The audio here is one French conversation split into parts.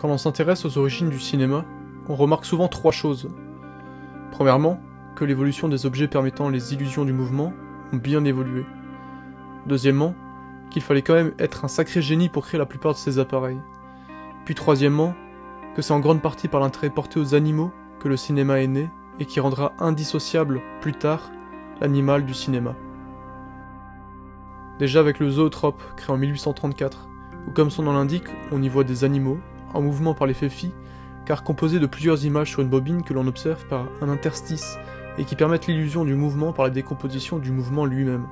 Quand on s'intéresse aux origines du cinéma, on remarque souvent trois choses. Premièrement, que l'évolution des objets permettant les illusions du mouvement ont bien évolué. Deuxièmement, qu'il fallait quand même être un sacré génie pour créer la plupart de ces appareils. Puis troisièmement, que c'est en grande partie par l'intérêt porté aux animaux que le cinéma est né et qui rendra indissociable, plus tard, l'animal du cinéma. Déjà avec le zoetrope, créé en 1834, où comme son nom l'indique, on y voit des animaux, en mouvement par l'effet phi, car composés de plusieurs images sur une bobine que l'on observe par un interstice et qui permettent l'illusion du mouvement par la décomposition du mouvement lui-même.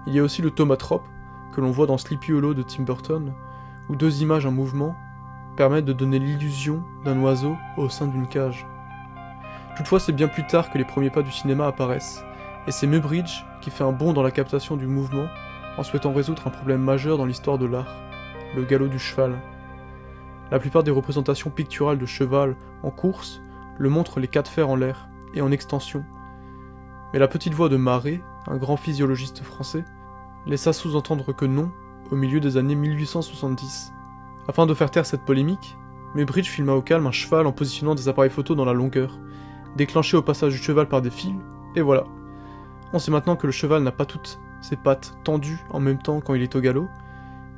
Il y a aussi le thaumatrope, que l'on voit dans Sleepy Hollow de Tim Burton, où deux images en mouvement permettent de donner l'illusion d'un oiseau au sein d'une cage. Toutefois, c'est bien plus tard que les premiers pas du cinéma apparaissent, et c'est Muybridge qui fait un bond dans la captation du mouvement en souhaitant résoudre un problème majeur dans l'histoire de l'art, le galop du cheval. La plupart des représentations picturales de cheval en course le montrent les quatre fers en l'air et en extension. Mais la petite voix de Marais, un grand physiologiste français, laissa sous-entendre que non au milieu des années 1870. Afin de faire taire cette polémique, Muybridge filma au calme un cheval en positionnant des appareils photo dans la longueur, déclenché au passage du cheval par des fils, et voilà. On sait maintenant que le cheval n'a pas toutes ses pattes tendues en même temps quand il est au galop,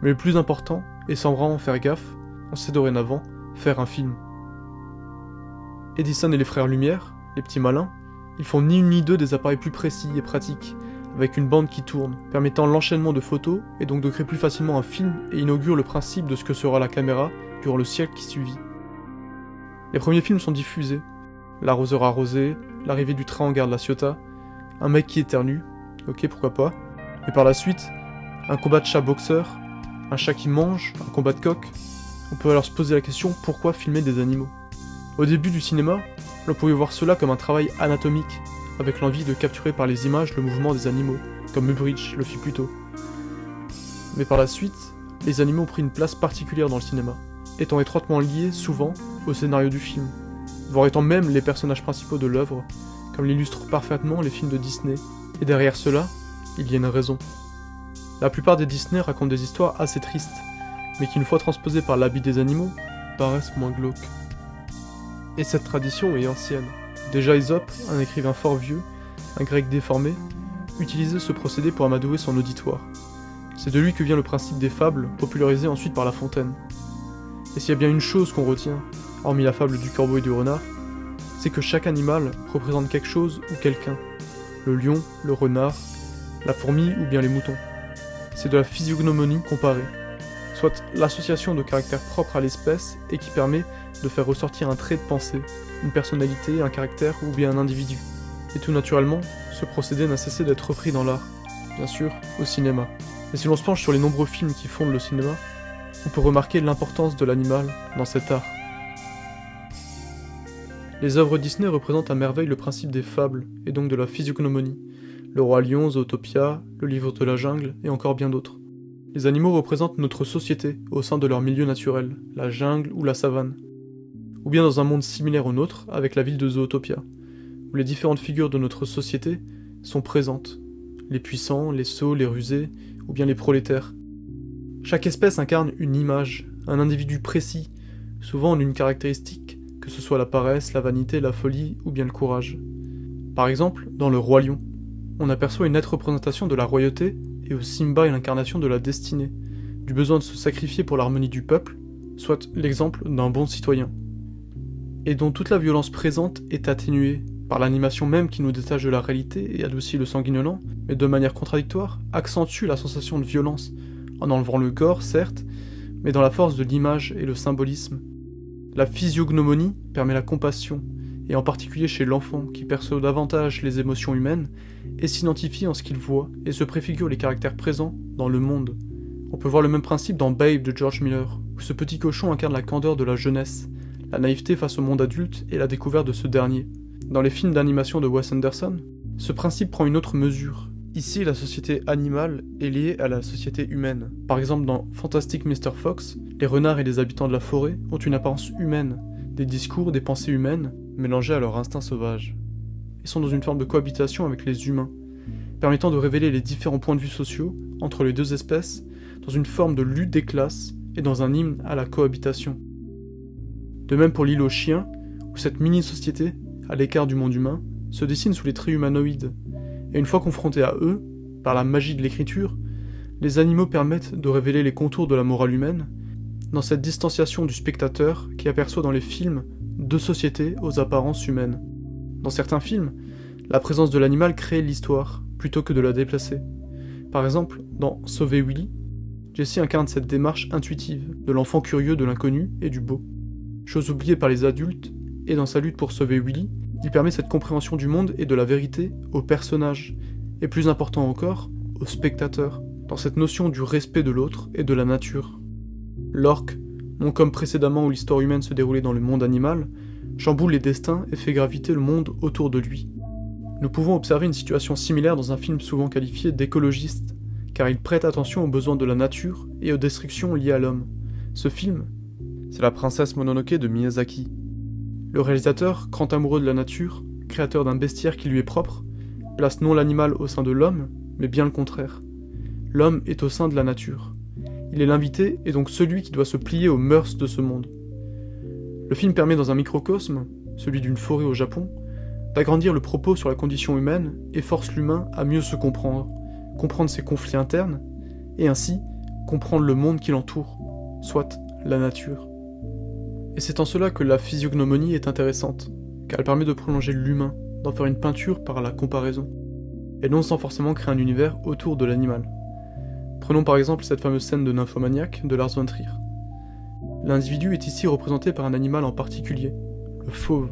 mais le plus important, et sans vraiment faire gaffe, on sait dorénavant faire un film. Edison et les frères Lumière, les petits malins, ils font ni une ni deux des appareils plus précis et pratiques, avec une bande qui tourne, permettant l'enchaînement de photos et donc de créer plus facilement un film et inaugurent le principe de ce que sera la caméra durant le siècle qui suivit. Les premiers films sont diffusés. L'arroseur arrosé, l'arrivée du train en gare de la Ciotat, un mec qui éternue, ok pourquoi pas, et par la suite, un combat de chat boxeur, un chat qui mange, un combat de coq. On peut alors se poser la question pourquoi filmer des animaux. Au début du cinéma, l'on pouvait voir cela comme un travail anatomique, avec l'envie de capturer par les images le mouvement des animaux, comme Muybridge le fit plus tôt. Mais par la suite, les animaux ont pris une place particulière dans le cinéma, étant étroitement liés, souvent, au scénario du film, voire étant même les personnages principaux de l'œuvre, comme l'illustrent parfaitement les films de Disney, et derrière cela, il y a une raison. La plupart des Disney racontent des histoires assez tristes, mais qui une fois transposées par l'habit des animaux, paraissent moins glauques. Et cette tradition est ancienne. Déjà Ésope, un écrivain fort vieux, un grec déformé, utilisait ce procédé pour amadouer son auditoire. C'est de lui que vient le principe des fables, popularisé ensuite par La Fontaine. Et s'il y a bien une chose qu'on retient, hormis la fable du corbeau et du renard, c'est que chaque animal représente quelque chose ou quelqu'un. Le lion, le renard, la fourmi ou bien les moutons. C'est de la physiognomonie comparée, soit l'association de caractères propres à l'espèce et qui permet de faire ressortir un trait de pensée, une personnalité, un caractère ou bien un individu. Et tout naturellement, ce procédé n'a cessé d'être repris dans l'art, bien sûr, au cinéma. Et si l'on se penche sur les nombreux films qui fondent le cinéma, on peut remarquer l'importance de l'animal dans cet art. Les œuvres Disney représentent à merveille le principe des fables, et donc de la physiognomonie. Le Roi Lion, Zootopia, le Livre de la Jungle, et encore bien d'autres. Les animaux représentent notre société au sein de leur milieu naturel, la jungle ou la savane. Ou bien dans un monde similaire au nôtre, avec la ville de Zootopia, où les différentes figures de notre société sont présentes. Les puissants, les sots, les rusés, ou bien les prolétaires. Chaque espèce incarne une image, un individu précis, souvent en une caractéristique, que ce soit la paresse, la vanité, la folie ou bien le courage. Par exemple, dans le Roi Lion, on aperçoit une nette représentation de la royauté et où Simba est l'incarnation de la destinée, du besoin de se sacrifier pour l'harmonie du peuple, soit l'exemple d'un bon citoyen. Et dont toute la violence présente est atténuée par l'animation même qui nous détache de la réalité et adoucit le sanguinolent, mais de manière contradictoire, accentue la sensation de violence, en enlevant le gore, certes, mais dans la force de l'image et le symbolisme. La physiognomonie permet la compassion, et en particulier chez l'enfant qui perçoit davantage les émotions humaines, et s'identifie en ce qu'il voit et se préfigure les caractères présents dans le monde. On peut voir le même principe dans Babe de George Miller, où ce petit cochon incarne la candeur de la jeunesse, la naïveté face au monde adulte et la découverte de ce dernier. Dans les films d'animation de Wes Anderson, ce principe prend une autre mesure. Ici, la société animale est liée à la société humaine. Par exemple, dans Fantastic Mr. Fox, les renards et les habitants de la forêt ont une apparence humaine, des discours, des pensées humaines, mélangées à leur instinct sauvage. Ils sont dans une forme de cohabitation avec les humains, permettant de révéler les différents points de vue sociaux entre les deux espèces, dans une forme de lutte des classes et dans un hymne à la cohabitation. De même pour l'île aux chiens, où cette mini-société, à l'écart du monde humain, se dessine sous les traits humanoïdes. Et une fois confrontés à eux, par la magie de l'écriture, les animaux permettent de révéler les contours de la morale humaine, dans cette distanciation du spectateur qui aperçoit dans les films deux sociétés aux apparences humaines. Dans certains films, la présence de l'animal crée l'histoire, plutôt que de la déplacer. Par exemple, dans Sauver Willy, Jesse incarne cette démarche intuitive de l'enfant curieux de l'inconnu et du beau. Chose oubliée par les adultes, et dans sa lutte pour sauver Willy, il permet cette compréhension du monde et de la vérité aux personnages, et plus important encore, aux spectateurs, dans cette notion du respect de l'autre et de la nature. L'orque, non comme précédemment où l'histoire humaine se déroulait dans le monde animal, chamboule les destins et fait graviter le monde autour de lui. Nous pouvons observer une situation similaire dans un film souvent qualifié d'écologiste, car il prête attention aux besoins de la nature et aux destructions liées à l'homme. Ce film, c'est La Princesse Mononoke de Miyazaki. Le réalisateur, grand amoureux de la nature, créateur d'un bestiaire qui lui est propre, place non l'animal au sein de l'homme, mais bien le contraire. L'homme est au sein de la nature. Il est l'invité et donc celui qui doit se plier aux mœurs de ce monde. Le film permet dans un microcosme, celui d'une forêt au Japon, d'agrandir le propos sur la condition humaine et force l'humain à mieux se comprendre, comprendre ses conflits internes, et ainsi comprendre le monde qui l'entoure, soit la nature. Et c'est en cela que la physiognomonie est intéressante, car elle permet de prolonger l'humain, d'en faire une peinture par la comparaison, et non sans forcément créer un univers autour de l'animal. Prenons par exemple cette fameuse scène de nymphomaniaque de Lars von Trier. L'individu est ici représenté par un animal en particulier, le fauve,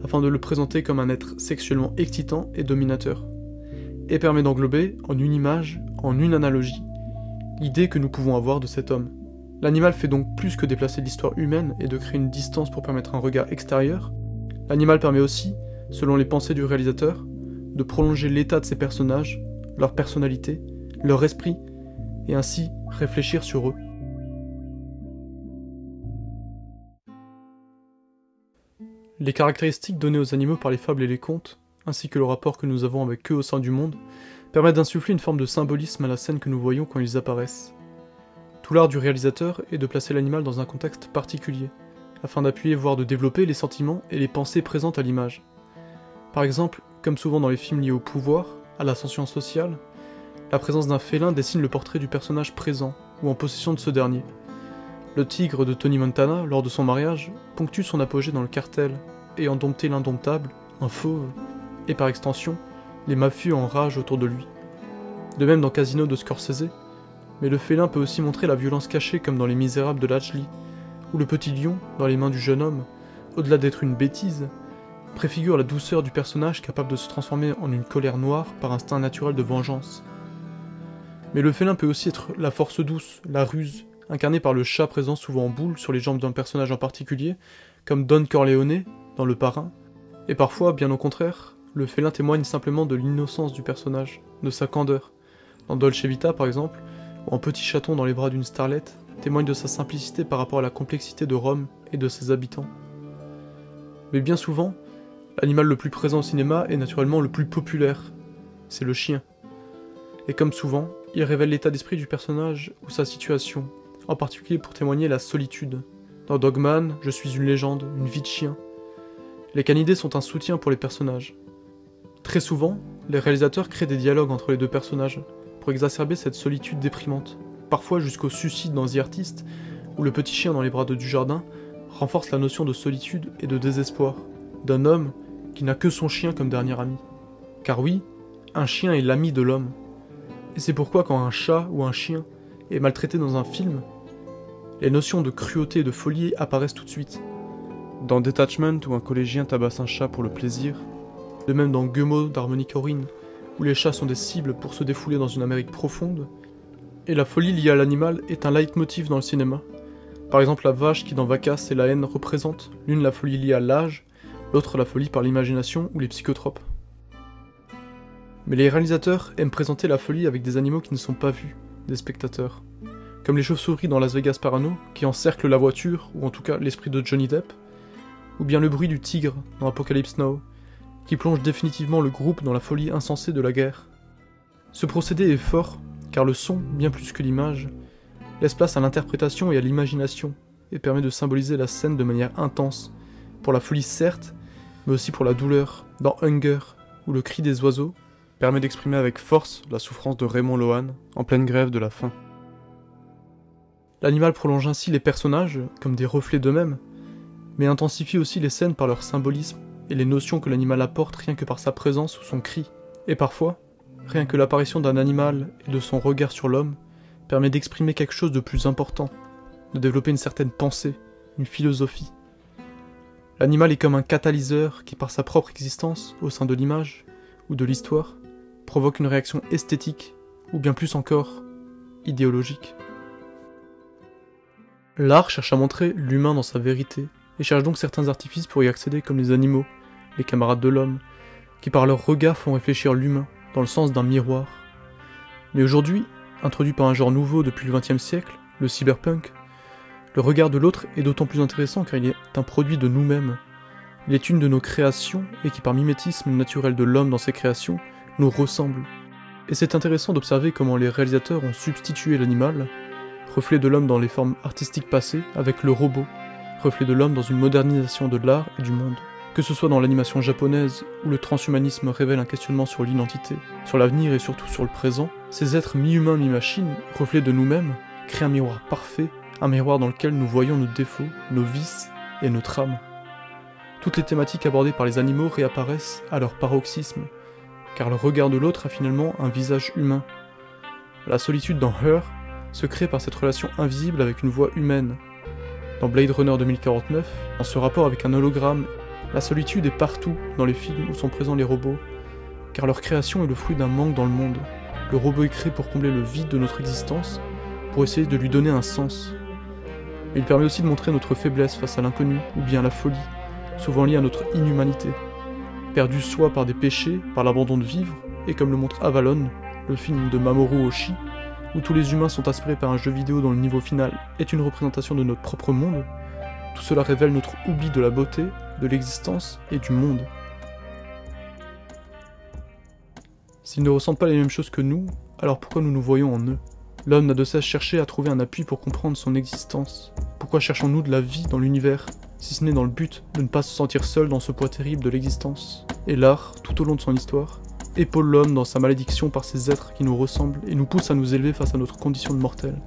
afin de le présenter comme un être sexuellement excitant et dominateur, et permet d'englober, en une image, en une analogie, l'idée que nous pouvons avoir de cet homme. L'animal fait donc plus que déplacer l'histoire humaine et de créer une distance pour permettre un regard extérieur, l'animal permet aussi, selon les pensées du réalisateur, de prolonger l'état de ses personnages, leur personnalité, leur esprit, et ainsi réfléchir sur eux. Les caractéristiques données aux animaux par les fables et les contes, ainsi que le rapport que nous avons avec eux au sein du monde, permettent d'insuffler une forme de symbolisme à la scène que nous voyons quand ils apparaissent. Tout l'art du réalisateur est de placer l'animal dans un contexte particulier, afin d'appuyer voire de développer les sentiments et les pensées présentes à l'image. Par exemple, comme souvent dans les films liés au pouvoir, à l'ascension sociale, la présence d'un félin dessine le portrait du personnage présent, ou en possession de ce dernier. Le tigre de Tony Montana, lors de son mariage, ponctue son apogée dans le cartel, ayant dompté l'indomptable, un fauve, et par extension, les mafieux en rage autour de lui. De même dans Casino de Scorsese, mais le félin peut aussi montrer la violence cachée comme dans Les Misérables de Latchley, où le petit lion, dans les mains du jeune homme, au-delà d'être une bêtise, préfigure la douceur du personnage capable de se transformer en une colère noire par instinct naturel de vengeance. Mais le félin peut aussi être la force douce, la ruse, incarnée par le chat présent souvent en boule sur les jambes d'un personnage en particulier, comme Don Corleone dans Le Parrain, et parfois, bien au contraire, le félin témoigne simplement de l'innocence du personnage, de sa candeur. Dans Dolce Vita par exemple, ou en Petit chaton dans les bras d'une starlette, témoigne de sa simplicité par rapport à la complexité de Rome et de ses habitants. Mais bien souvent, l'animal le plus présent au cinéma est naturellement le plus populaire, c'est le chien. Et comme souvent, il révèle l'état d'esprit du personnage ou sa situation, en particulier pour témoigner la solitude. Dans Dogman, je suis une légende, une vie de chien. Les canidés sont un soutien pour les personnages. Très souvent, les réalisateurs créent des dialogues entre les deux personnages, pour exacerber cette solitude déprimante, parfois jusqu'au suicide dans The Artist, où le petit chien dans les bras de Dujardin renforce la notion de solitude et de désespoir, d'un homme qui n'a que son chien comme dernier ami. Car oui, un chien est l'ami de l'homme. Et c'est pourquoi quand un chat ou un chien est maltraité dans un film, les notions de cruauté et de folie apparaissent tout de suite. Dans Detachment, où un collégien tabasse un chat pour le plaisir, de même dans Guillemot d'Harmony Korine, où les chats sont des cibles pour se défouler dans une Amérique profonde, et la folie liée à l'animal est un leitmotiv dans le cinéma. Par exemple la vache qui dans Vacace et la haine représente l'une la folie liée à l'âge, l'autre la folie par l'imagination ou les psychotropes. Mais les réalisateurs aiment présenter la folie avec des animaux qui ne sont pas vus, des spectateurs. Comme les chauves-souris dans Las Vegas Parano, qui encerclent la voiture, ou en tout cas l'esprit de Johnny Depp, ou bien le bruit du tigre dans Apocalypse Now, qui plonge définitivement le groupe dans la folie insensée de la guerre. Ce procédé est fort, car le son, bien plus que l'image, laisse place à l'interprétation et à l'imagination, et permet de symboliser la scène de manière intense, pour la folie certes, mais aussi pour la douleur, dans Hunger, où le cri des oiseaux permet d'exprimer avec force la souffrance de Raymond Lohan, en pleine grève de la faim. L'animal prolonge ainsi les personnages, comme des reflets d'eux-mêmes, mais intensifie aussi les scènes par leur symbolisme et les notions que l'animal apporte rien que par sa présence ou son cri. Et parfois, rien que l'apparition d'un animal et de son regard sur l'homme permet d'exprimer quelque chose de plus important, de développer une certaine pensée, une philosophie. L'animal est comme un catalyseur qui, par sa propre existence au sein de l'image ou de l'histoire, provoque une réaction esthétique, ou bien plus encore, idéologique. L'art cherche à montrer l'humain dans sa vérité, et cherche donc certains artifices pour y accéder comme les animaux, les camarades de l'homme, qui par leur regard font réfléchir l'humain dans le sens d'un miroir. Mais aujourd'hui, introduit par un genre nouveau depuis le XXe siècle, le cyberpunk, le regard de l'autre est d'autant plus intéressant car il est un produit de nous-mêmes. Il est une de nos créations et qui par mimétisme naturel de l'homme dans ses créations, nous ressemble. Et c'est intéressant d'observer comment les réalisateurs ont substitué l'animal, reflet de l'homme dans les formes artistiques passées, avec le robot, reflet de l'homme dans une modernisation de l'art et du monde. Que ce soit dans l'animation japonaise, où le transhumanisme révèle un questionnement sur l'identité, sur l'avenir et surtout sur le présent, ces êtres mi-humains mi-machines, reflets de nous-mêmes, créent un miroir parfait, un miroir dans lequel nous voyons nos défauts, nos vices et notre âme. Toutes les thématiques abordées par les animaux réapparaissent à leur paroxysme, car le regard de l'autre a finalement un visage humain. La solitude dans Her se crée par cette relation invisible avec une voix humaine. Dans Blade Runner 2049, en ce rapport avec un hologramme, la solitude est partout dans les films où sont présents les robots, car leur création est le fruit d'un manque dans le monde. Le robot est créé pour combler le vide de notre existence, pour essayer de lui donner un sens. Mais il permet aussi de montrer notre faiblesse face à l'inconnu, ou bien la folie, souvent liée à notre inhumanité. Perdu soit par des péchés, par l'abandon de vivre, et comme le montre Avalon, le film de Mamoru Oshii, où tous les humains sont aspirés par un jeu vidéo dont le niveau final est une représentation de notre propre monde, tout cela révèle notre oubli de la beauté, de l'existence et du monde. S'ils ne ressentent pas les mêmes choses que nous, alors pourquoi nous nous voyons en eux? L'homme n'a de cesse chercher à trouver un appui pour comprendre son existence. Pourquoi cherchons-nous de la vie dans l'univers, si ce n'est dans le but de ne pas se sentir seul dans ce poids terrible de l'existence? Et l'art, tout au long de son histoire, épaule l'homme dans sa malédiction par ces êtres qui nous ressemblent et nous pousse à nous élever face à notre condition de mortel.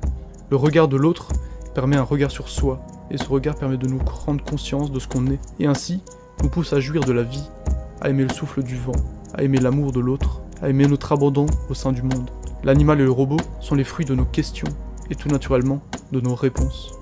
Le regard de l'autre permet un regard sur soi, et ce regard permet de nous rendre conscience de ce qu'on est, et ainsi nous pousse à jouir de la vie, à aimer le souffle du vent, à aimer l'amour de l'autre, à aimer notre abandon au sein du monde. L'animal et le robot sont les fruits de nos questions, et tout naturellement de nos réponses.